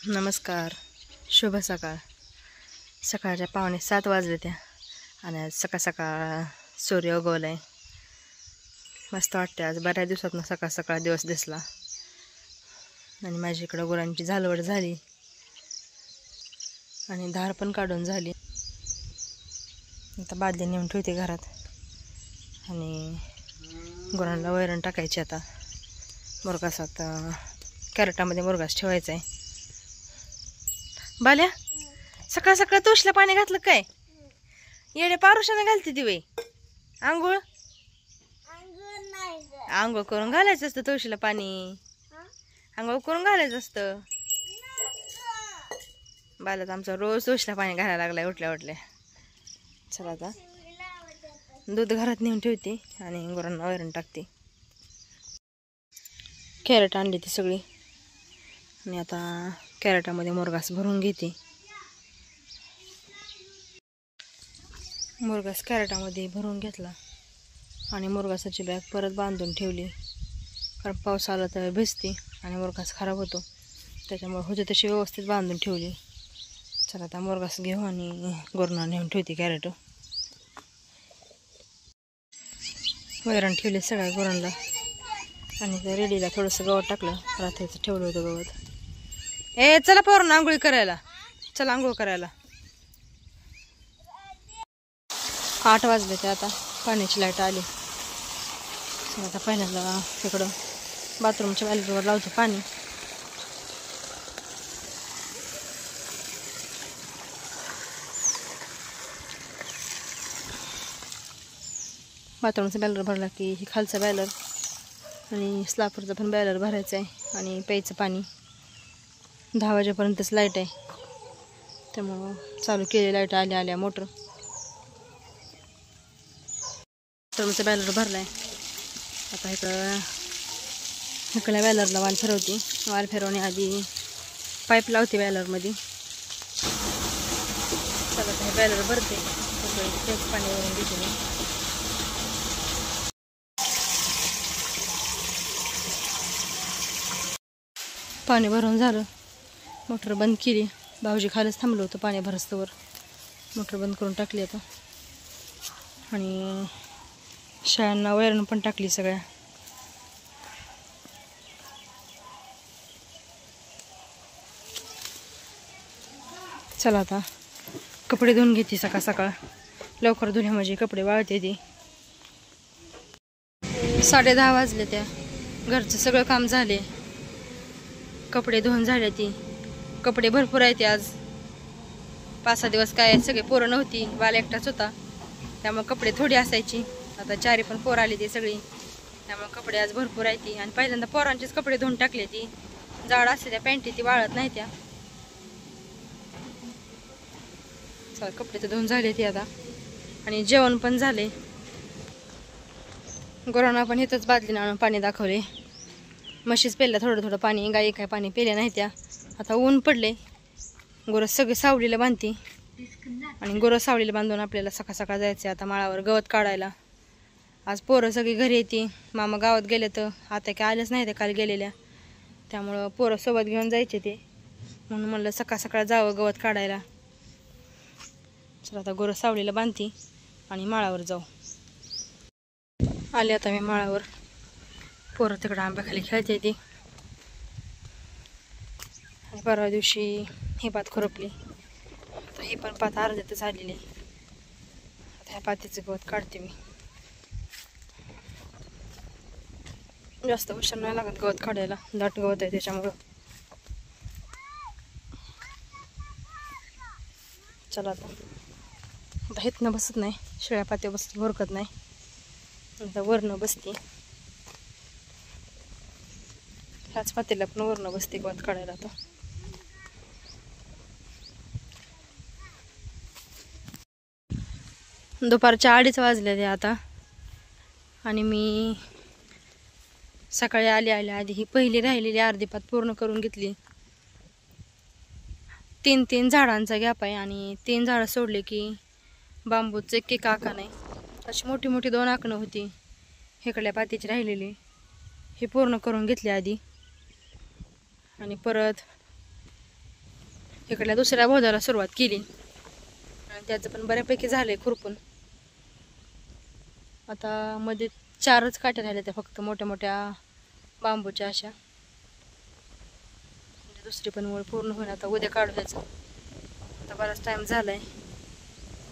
नमस्कार, शुभ सकाळ. सकाळच्या 6:45 वाजले त्या आणि आज सकाळ सकाळ सूर्य उगवलाय. मस्त वाटते. आज बऱ्याच दिवसातून सकाळ सकाळ दिवस दिसला. आणि माझ्या इकडं गुरांची झालवड झाली आणि धार पण काढून झाली. आता बादली नेऊन ठेवते घरात आणि गुरांना वैरण टाकायची. आता मुरघासात कॅरेटामध्ये मुरघास ठेवायचा आहे. बाल्या, सकाळ सकाळ तुळशीला पाणी घातलं काय? येडे पारुशाने घालते ती वय. आंघोळ आंघोळ करून घालायचं असतं तुळशीला पाणी. आंघोळ करून घालायचं असतं. बाल्यात आमचा रोज तुळशीला पाणी घालायला लागलाय उठल्या उठल्या. चला आता दूध घरात नेऊन ठेवते आणि गुरांना वैरण टाकते. कॅरेट आणली ती सगळी आणि आता कॅरेटामध्ये मुरघास भरून घेते. मुरघास कॅरेटामध्ये भरून घेतला आणि मुरघासाची बॅग परत बांधून ठेवली. कारण पाऊस आला तर भिजते आणि मुरघास खराब होतो. त्याच्यामुळे होते तशी व्यवस्थित बांधून ठेवली. चला आता मुरघास घेऊ आणि गुरांना नेऊन ठेवते कॅरेट. वैरण ठेवले सगळ्या गुरांना आणि त्या रेडीला थोडंसं गवत टाकलं. रात्रीचं ठेवलं होतं गवत. चला पोरांना आंघोळी करायला. चला आंघोळ करायला. 8 वाजले ते आता पाण्याची लाईट आली. आता पहिल्यांदा इकडं बाथरूमच्या बॅलरवर लावतो पाणी. बाथरूमचा बॅलर भरला की ही खालचा बॅलर आणि स्लापरचा पण बॅलर भरायचा आहे. आणि प्यायचं पाणी 10 वाजेपर्यंतच लाईट आहे. त्यामुळं चालू केली लाईट आल्या आल्या मोटर. बाथरूमचा बॅलर भरला आहे. आता इकडल्या बॅलरला वाल फिरवते. वाल फिरवण्याआधी पाईप लावते बॅलरमध्ये. चला हे बॅलर भरते. तेच पाणी वरून घेते मी. पाणी भरून झालं. मोटर बंद केली. भाऊजी खालीच थांबलो होतं पाणी भरस्तवर. मोटर बंद करून टाकली आता. आणि शेळ्यांना वैरण पण टाकली सगळ्या. चला आता कपडे धुवून घेते सकाळ सकाळ. लवकर धुणे म्हणजे कपडे वाळते ती. 10:30 वाजले त्या. घरचं सगळं काम झाले. कपडे धुवून झाले. ती कपडे भरपूर आहेत आज. 5-6 दिवस काय सगळे पोरं नव्हती. बाल एकटाच होता. त्यामुळे कपडे थोडी असायची. आता 4 पण पोरं आली ती सगळी. त्यामुळे कपडे आज भरपूर आहे ती. आणि पहिल्यांदा पोरांचेच कपडे धुवून टाकले. ती जाड असते त्या पॅन्टी ती वाळत नाही त्या. चला कपडे तर धुवून झाले ती आता. आणि जेवण पण झाले. गुरांना पण इथंच बादलीनं आणून पाणी दाखवले. म्हशीच पेलं थोडं थोडं पाणी. गाई काय पाणी पेले नाही त्या. आता ऊन पडले. गुरं सगळे सावलीला बांधते आणि गुरं सावलीला बांधून आपल्याला सकाळ सकाळ जायचं आता माळावर गवत काढायला. आज पोरं सगळी घरी येते. मामा गावात गेले तर आता काय आलेच नाही. ते काल गेलेल्या. त्यामुळं पोरं सोबत घेऊन जायचे ते. म्हणून म्हणलं सकाळ सकाळ जावं गवत काढायला. चला आता गुरं सावलीला बांधते आणि माळावर जाऊ. आले आता मी माळावर. पोरं तिकडं आंब्याखाली खेळते ती. आणि परवा दिवशी ही पात खुरपली. आता ही पण पात अर्ध्यात झालेली. आता ह्या पातीचं गवत काढते मी. जास्त उशीर नाही लागत गवत काढायला. दाट गवत आहे त्याच्यामुळं. चला आता इथनं बसत नाही. शिळ्या पात्या बसत भरकत नाही. आता वरनं बसते. ह्याच पातेला पण वरनं बसते गवत काढायला. आता दुपारच्या 2:30 वाजले ते आता. आणि मी सकाळी आली आधी ही पहिली राहिलेली अर्धी पात पूर्ण करून घेतली. 3 झाडांचा गॅप आहे आणि 3 झाडं सोडले की बांबूचं एक आका नाही. अशी मोठी मोठी 2 आकणं होती. इकडल्या पातीची राहिलेली हे पूर्ण करून घेतले आधी. आणि परत इकडल्या दुसऱ्या भोजाला सुरुवात केली आणि त्याचं पण बऱ्यापैकी झालंय खुरपून. आता मध्ये 4च काट्या राहिल्या त्या फक्त, मोठ्या मोठ्या बांबूच्या अशा. म्हणजे दुसरी पण मूळ पूर्ण होईल. आता उद्या काढू द्यायचं. आता बराच टाइम झालाय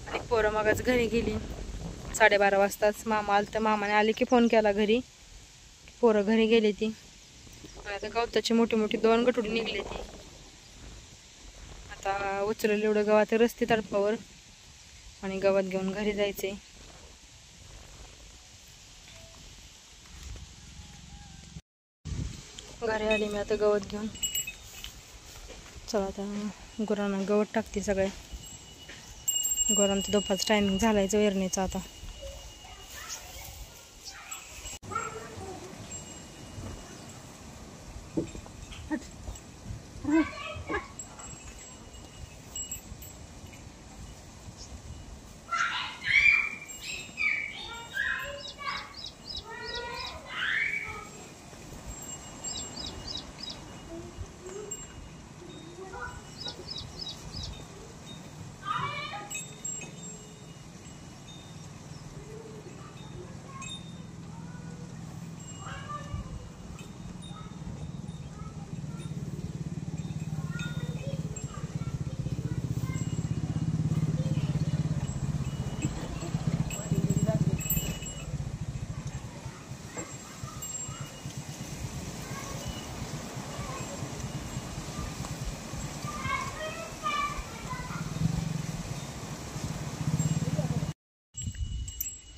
आणि पोरं मगच घरी गेली 12:30 वाजताच. मामा आलं तर मामाने आले की फोन केला घरी, पोरं घरी गेली ती. आता गवताची मोठी मोठी 2 गटुडी निघली ती. आता उचललं एवढं गवत रस्ते तडपावर आणि गवत घेऊन घरी जायचे. घरी आली मी आता गवत घेऊन. चला आता गुरांना गवत टाकते सगळे. गुरांचा दुपारचा टायमिंग झालाय वेरणीचा आता.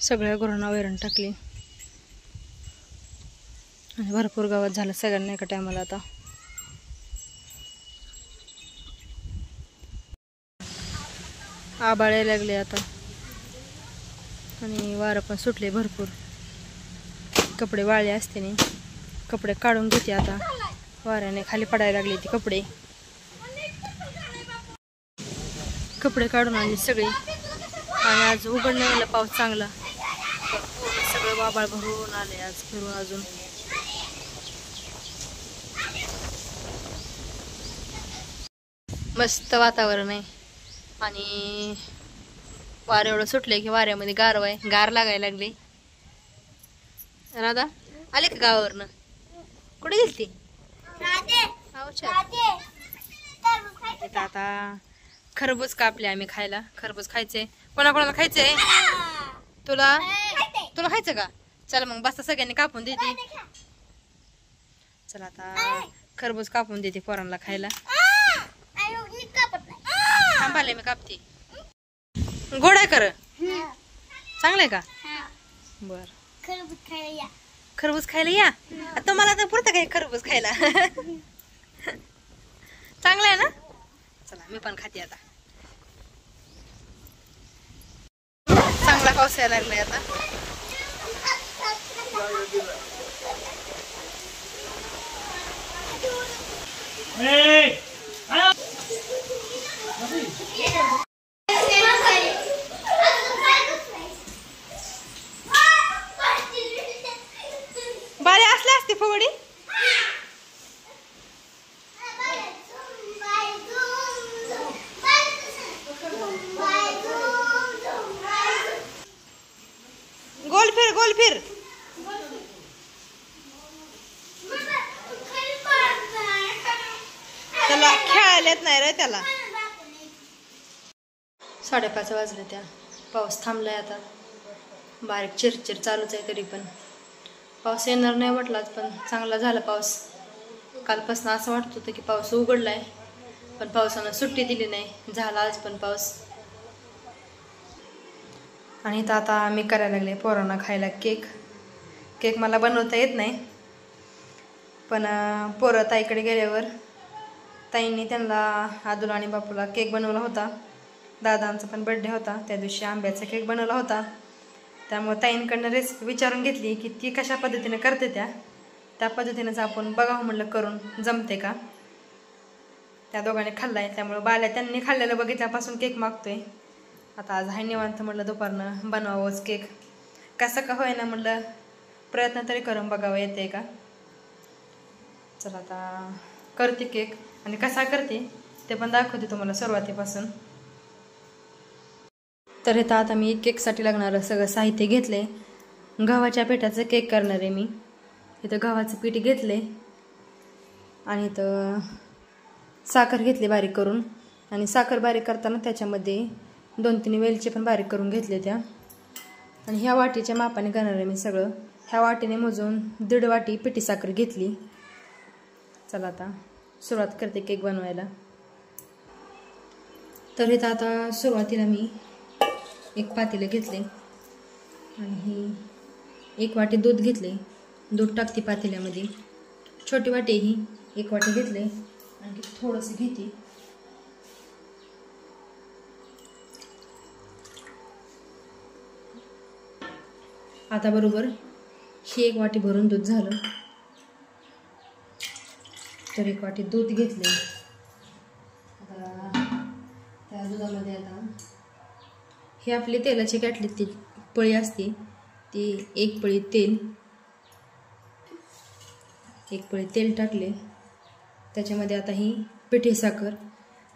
सगळ्या गुरांना वैरण टाकली आणि भरपूर गवत झालं सगळ्यांना एका टायमाला. आता आभाळ यायला लागले आता आणि वारं पण सुटले भरपूर. कपडे वाळले असते नाही, कपडे काढून घेते आता. वाऱ्याने खाली पडायला लागले ती कपडे. कपडे काढून आणले सगळे आणि आज उघडण्याला पाऊस चांगला. सगळं आभाळ भरून आले आज फिरून. अजून मस्त वातावरण आहे आणि वारं एवढं सुटलंय की वाऱ्यामध्ये गारवा आहे. गार लागायला लागले. राधा आले का गावावरनं? कुठे गेली ती? आता खरबूज कापले आम्ही खायला. खरबूज खायचे. कोणाकोणाला खायचंय? तुला तुला खायचं का? चला मग बसता सगळ्यांनी कापून देते. चला आता खरबूज कापून देते पोरांना खायला. थांबाले मी कापते. गोड आहे कर? चांगलंय का? बर खरबूज खायला या. तुम्हाला तर पुरतं काय खरबूज खायला? चांगलं आहे ना? चला मी पण खाते आता. चांगला पाऊस यायला लागलाय आता. बारी असले असते फुगडी. गोल फिर गोल फिर. त्याला खेळायला येत नाही रे त्याला. 5:30 वाजले त्या. पाऊस थांबलाय आता. बारीक चिरचिर चालूच आहे तरी पण. पाऊस येणार नाही म्हटलाच पण चांगला झाला पाऊस. कालपासून असं वाटत होतं की पाऊस उघडलाय पण पावसानं सुट्टी दिली नाही. झाला आज पण पाऊस. आणि इथं आता मी करायला लागले पोरांना खायला केक. केक मला बनवता येत नाही पण पोरं ताईकडे गेल्यावर ताईंनी त्यांना आदूला आणि बापूला केक बनवला होता. दादांचा पण बर्थडे होता त्या दिवशी. आंब्याचा केक बनवला होता. त्यामुळे ताईंकडनं रेसिपी विचारून घेतली की ती कशा पद्धतीने करते त्या पद्धतीनेच आपण बघावं म्हटलं करून जमते का. त्या दोघांनी खाल्लाय त्यामुळे बाल्या त्यांनी खाल्लेलं बघितल्यापासून केक मागतोय. आता आज हाय निवांत म्हटलं दुपारनं बनवावंच केक. कसं का होईना म्हटलं प्रयत्न तरी करून बघावं येते का. चला आता करते केक आणि कसा करते ते पण दाखवते तुम्हाला सुरुवातीपासून. तर इथं आता मी केकसाठी लागणारं सगळं साहित्य घेतले. गव्हाच्या पिठाचं केक करणार आहे मी. इथं गव्हाचं पीठ घेतले आणि इथं साखर घेतली बारीक करून. आणि साखर बारीक करताना त्याच्यामध्ये 2-3 वेलची पण बारीक करून घेतले त्या. आणि ह्या वाटीच्या मापाने करणार आहे मी सगळं. ह्या वाटीने मोजून 1.5 वाटी पिठी साखर घेतली. चला आता सुरुवात करते केक बनवायला. तर इथं आता सुरुवातीला मी एक पातेलं घेतले आणि 1 वाटी दूध घेतले. दूध टाकते पातेल्यामध्ये. छोटी वाटी ही 1 वाटी घेतले आणि थोडंसं घेते. आता बरोबर ही 1 वाटी भरून दूध झालं. तर 1 वाटी दूध घेतले. आता त्या दुधामध्ये आता ही आपली तेलाची केटली ती पळी असते ती 1 पळी तेल, 1 पळी तेल टाकले. त्याच्यामध्ये आता ही पिठी साखर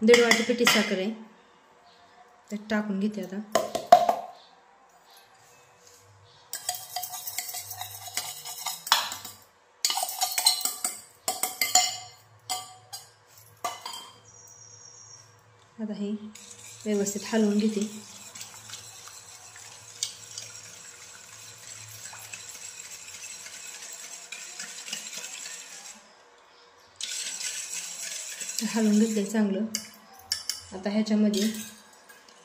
1.5 वाटी पिठी साखर आहे त्यात टाकून घेते. आता हे व्यवस्थित हलवून घेते. हलवून घेतले चांगलं. आता ह्याच्यामध्ये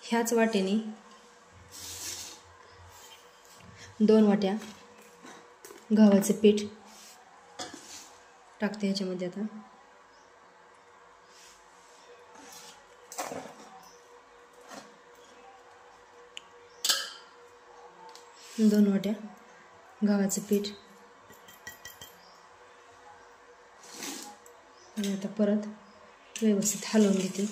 ह्याच वाटेने 2 वाट्या गव्हाचं पीठ टाकते ह्याच्यामध्ये. आता 2 वाट्या गव्हाचं पीठ आणि आता परत व्यवस्थित हलवून घेते.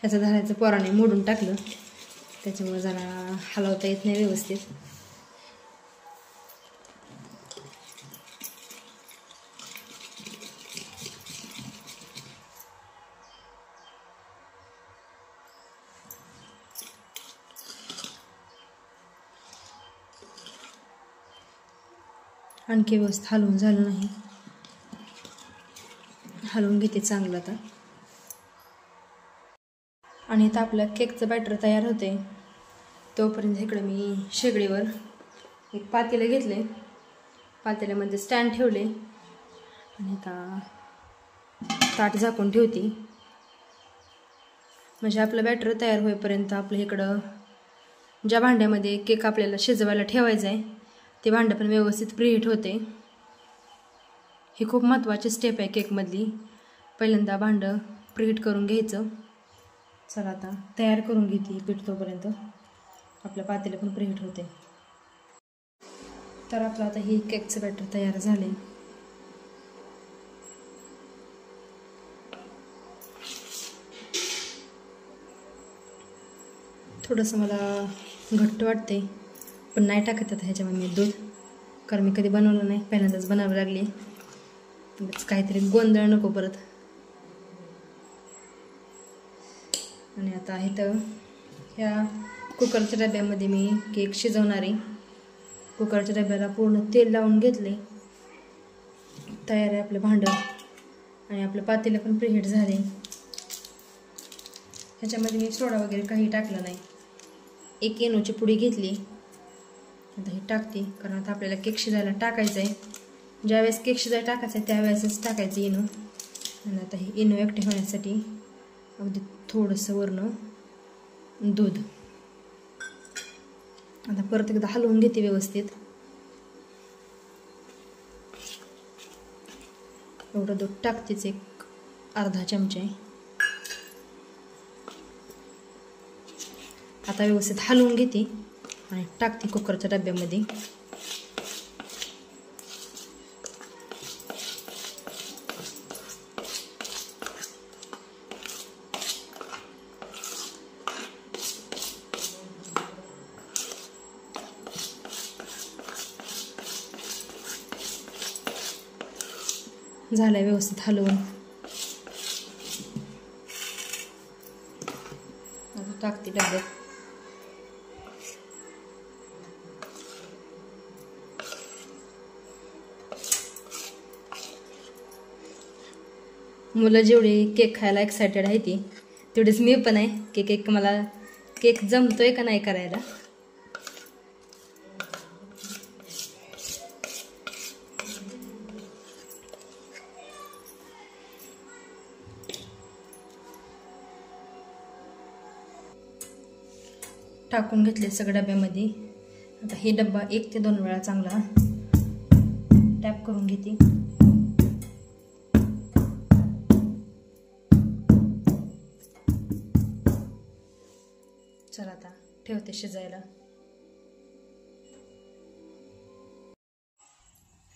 ह्याचं धाराचं पोराने मोडून टाकलं त्याच्यामुळे जरा हलवता येत नाही व्यवस्थित. आणखी व्यवस्थित हलवून झालं नाही. हलवून घेते चांगलं आता. आणि इथं आपलं केकचं बॅटर तयार होते तोपर्यंत इकडे मी शेगडीवर एक पातेलं घेतले. पातेल्यामध्ये स्टँड ठेवले आणि आता ताट झाकून ठेवते. म्हणजे आपलं बॅटर तयार होईपर्यंत आपलं इकडं ज्या भांड्यामध्ये केक आपल्याला शिजवायला ठेवायचं आहे ते भांडं पण व्यवस्थित प्रीहीट होते. ही खूप महत्त्वाची स्टेप आहे केकमधली. पहिल्यांदा भांडं प्रीहीट करून घ्यायचं. चला आता तयार करून घेते पीठ तोपर्यंत आपलं पातेलं पण प्रीहीट होते. तर आपलं आता ही केकचं बॅटर तयार झाले. थोडंसं मला घट्ट वाटते पण नाही टाकत आता ह्याच्यामध्ये मी दूध, कारण मी कधी बनवलं नाही, पहिल्यांदाच बनावं लागली. काहीतरी गोंधळ नको परत. आणि आता इथं ह्या कुकरच्या डब्यामध्ये मी केक शिजवणार आहे. कुकरच्या डब्याला पूर्ण तेल लावून घेतले. तयार आहे आपलं भांडं आणि आपलं पातेलं पण प्रीहीट झाले. ह्याच्यामध्ये मी सोडा वगैरे काही टाकलं नाही. 1 इनोची पुडी घेतली. आता हे टाकते कारण आता आपल्याला केक शिजायला टाकायचं आहे. ज्यावेळेस केक शिजायला टाकायचं आहे त्यावेळेसच टाकायचं इनो. आणि आता हे इनो ॲक्टिव्ह होण्यासाठी अगदी थोडंसं वरनं दूध. आता परत एकदा हलवून घेते व्यवस्थित. एवढं दूध टाकतेच, 1 अर्धा चमचा. आता व्यवस्थित हलवून घेते आणि टाकते कुकरच्या डब्यामध्ये. झालाय व्यवस्थित हलवून. आता टाकते डब्यात. मुलं जेवढी केक खायला एक्सायटेड आहे ती तेवढीच मी पण आहे की केक मला केक जमतोय का नाही करायला. टाकून घेतले सगळ्या डब्यामध्ये. आता हे डब्बा 1 ते 2 वेळा चांगला टॅप करून घेते. चला आता ठेवते शिजायला.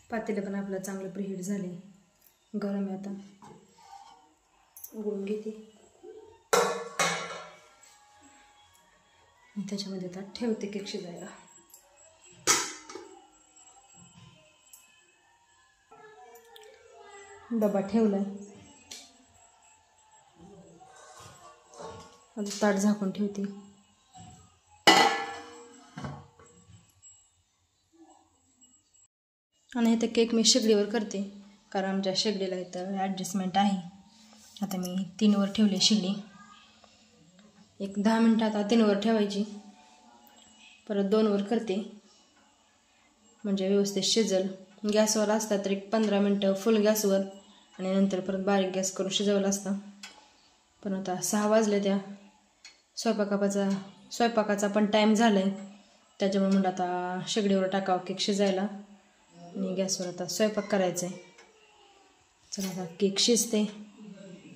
पातेलं पण आपलं चांगलं प्रीहीट झाले, गरम आहे. आता उघडून घेते. त्याच्यामध्ये आता ठेवते केक शिजायला. डबा ठेवलाय. आता ताट झाकून ठेवते. आणि इथं केक मी शेगडीवर करते कारण आमच्या शेगडीला इथं ॲडजस्टमेंट आहे. आता मी 3 वर ठेवले शेगडी. एक 10 मिनटं आता 3 वर ठेवायची, परत 2 वर करते म्हणजे व्यवस्थित शिजल. गॅसवर असता तर एक 15 मिनटं फुल गॅसवर आणि नंतर परत बारीक गॅस करून शिजवलं असतं. पण आता 6 वाजले, त्या स्वयंपाकाचा पण टाईम झाला आहे. त्याच्यामुळे म्हणलं आता शेगडीवर टाकावं केक शिजायला आणि गॅसवर आता स्वयंपाक करायचा आहे. चला आता केक शिजते.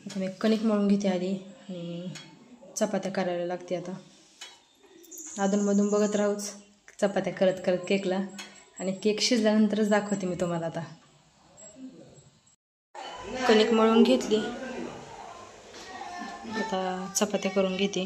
आता मी कणिक मळून घेते आधी आणि चपात्या करायला लागते. आता अधूनमधून बघत राहूच चपात्या करत करत केकला, आणि केक शिजल्यानंतरच दाखवते मी तुम्हाला. आता कणिक मळून घेतली, आता चपात्या करून घेते.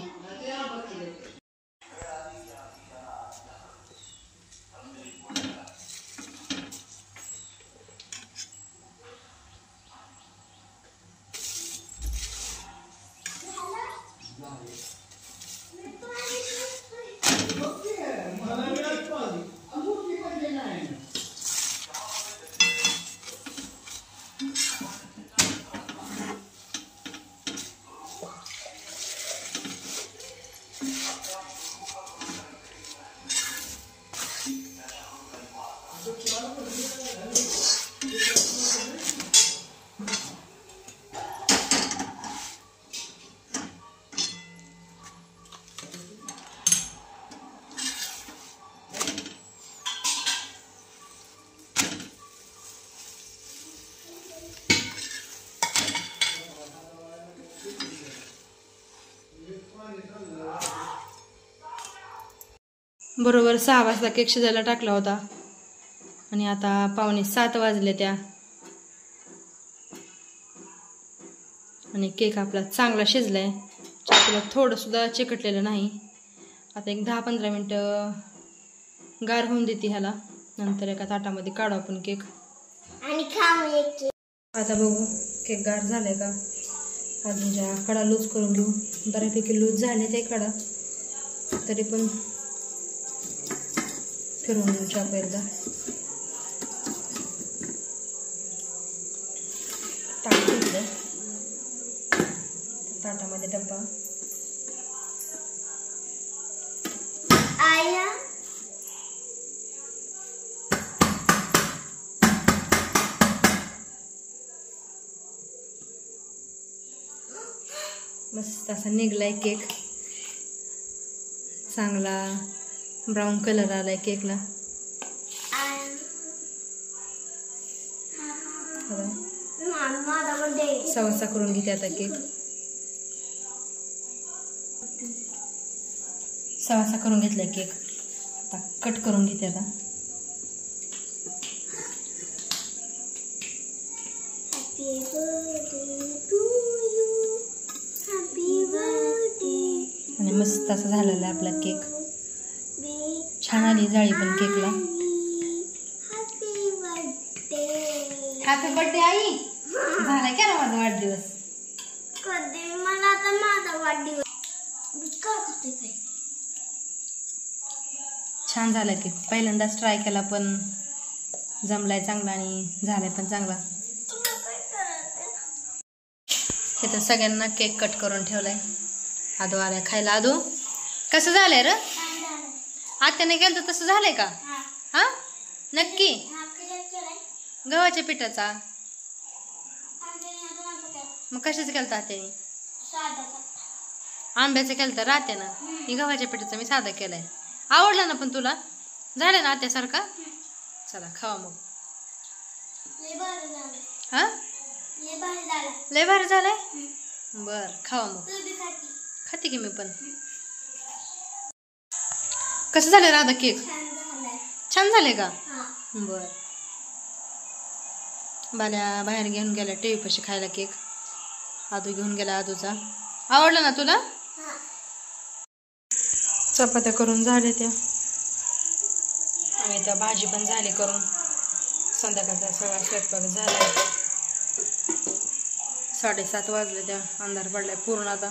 बरोबर 6 वाजता केक शिजायला टाकला होता आणि आता 6:45 वाजले त्या, आणि केक आपला चांगला शिजलाय. चाकूला थोडं सुद्धा चिकटलेलं नाही. आता एक 10-15 मिनटं गार होऊन देते ह्याला, नंतर एका ताटामध्ये काढू आपण केक आणि खाऊ. आता बघू केक गार झालाय का. अजूनच्या कडा लूज करून घेऊ. बऱ्यापैकी लूज झाले ते कडा, तरी पण फिरवून घेऊ चाकू एकदा. ताट घेतलं, ताटामध्ये डब्बा. मस्त असा निघलाय केक, चांगला ब्राऊन कलर आलाय केकला. सवासा करून घेते आता केक. सवासा करून घेतलाय केक, आता कट करून घेते. आता आणि मस्त असा झालेला आहे आपला केक. छान आली जाळी पण केकला. हॅपी बर्थडे आई. माझा वाढदिवस. कधी मला आता माझा वाढदिवस छान झालं केक. पहिल्यांदाच ट्राय केला पण जमलाय चांगला आणि झालाय पण चांगला. हे तर सगळ्यांना केक कट करून ठेवलाय. आदू आलाय खायला. आदू कसं झालंय र? आत्याने केलं तर तसं झालंय का? हा नक्की? गव्हाच्या पिठाचा. मग कशाचं केलं आत्याने? आंब्याचं केलं तर रात्यानं. ही गव्हाच्या पिठाचा मी साधा केलाय. आवडला ना पण तुला? झालं ना आत्यासारखा? चला खावा मग. हा लय भारी झालंय. बर खावा मग. खाते की मी पण. कसं झालं राधा केक? छान झाले का? बर. बाल्या बाहेर घेऊन गेला टीव्ही पाशी खायला केक. आदू घेऊन गेला आदूचा. आवडला ना तुला? चपात्या करून झाले त्या आणि त्या भाजी पण झाली करून. संध्याकाळचा सगळा स्वयंपाक झाला. 7:30 वाजले. त्या अंधार पडलाय पूर्ण आता.